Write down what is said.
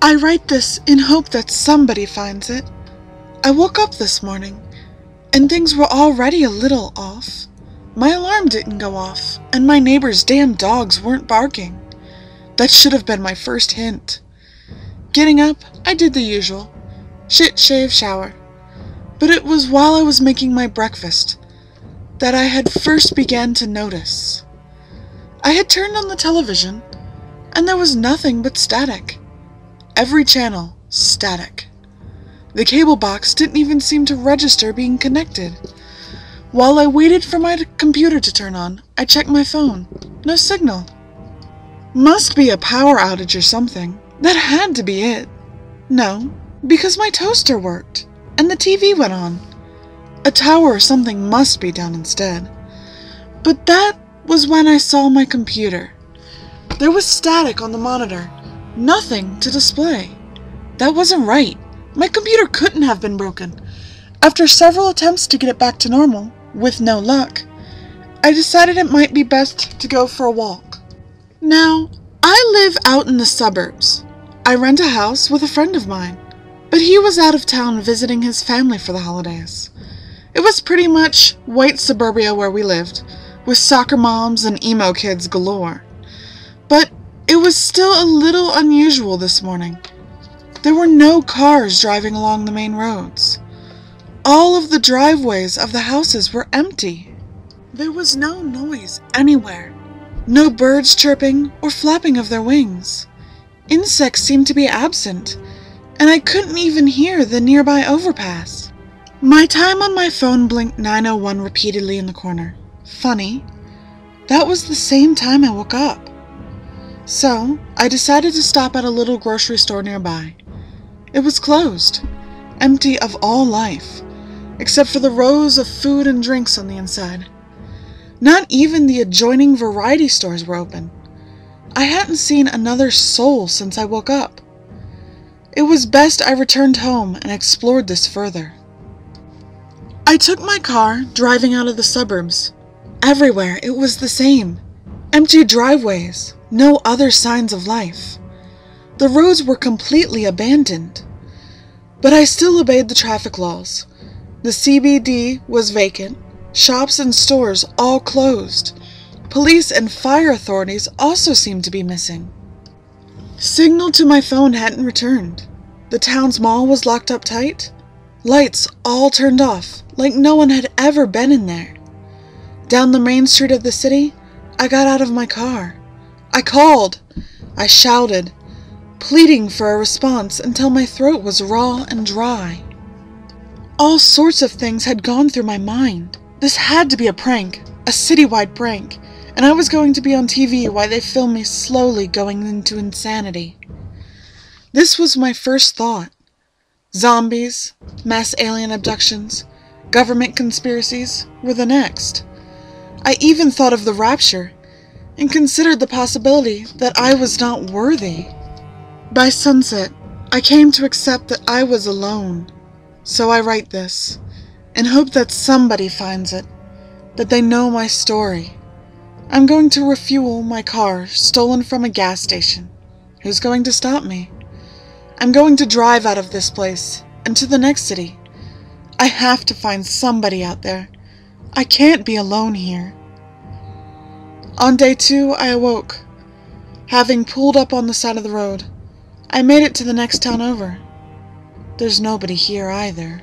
I write this in hope that somebody finds it. I woke up this morning, and things were already a little off. My alarm didn't go off, and my neighbor's damn dogs weren't barking. That should have been my first hint. Getting up, I did the usual. Shit, shave, shower. But it was while I was making my breakfast that I had first began to notice. I had turned on the television, and there was nothing but static. Every channel, static. The cable box didn't even seem to register being connected. While I waited for my computer to turn on, I checked my phone. No signal. Must be a power outage or something. That had to be it. No, because my toaster worked, and the TV went on. A tower or something must be down instead. But that was when I saw my computer. There was static on the monitor. Nothing to display. That wasn't right. My computer couldn't have been broken. After several attempts to get it back to normal, with no luck, I decided it might be best to go for a walk. Now, I live out in the suburbs. I rent a house with a friend of mine, but he was out of town visiting his family for the holidays. It was pretty much white suburbia where we lived, with soccer moms and emo kids galore. But it was still a little unusual this morning. There were no cars driving along the main roads. All of the driveways of the houses were empty. There was no noise anywhere. No birds chirping or flapping of their wings. Insects seemed to be absent, and I couldn't even hear the nearby overpass. My time on my phone blinked 9:01 repeatedly in the corner. Funny, that was the same time I woke up. So, I decided to stop at a little grocery store nearby. It was closed, empty of all life, except for the rows of food and drinks on the inside. Not even the adjoining variety stores were open. I hadn't seen another soul since I woke up. It was best I returned home and explored this further. I took my car, driving out of the suburbs. Everywhere it was the same. Empty driveways, no other signs of life. The roads were completely abandoned. But I still obeyed the traffic laws. The CBD was vacant, shops and stores all closed. Police and fire authorities also seemed to be missing. Signal to my phone hadn't returned. The town's mall was locked up tight. Lights all turned off, like no one had ever been in there. Down the main street of the city, I got out of my car. I called. I shouted, pleading for a response until my throat was raw and dry. All sorts of things had gone through my mind. This had to be a prank, a citywide prank, and I was going to be on TV while they filmed me slowly going into insanity. This was my first thought. Zombies, mass alien abductions, government conspiracies were the next. I even thought of the rapture, and considered the possibility that I was not worthy. By sunset, I came to accept that I was alone. So I write this, and hope that somebody finds it, that they know my story. I'm going to refuel my car stolen from a gas station. Who's going to stop me? I'm going to drive out of this place and to the next city. I have to find somebody out there. I can't be alone here. On day 2, I awoke. Having pulled up on the side of the road, I made it to the next town over. There's nobody here either.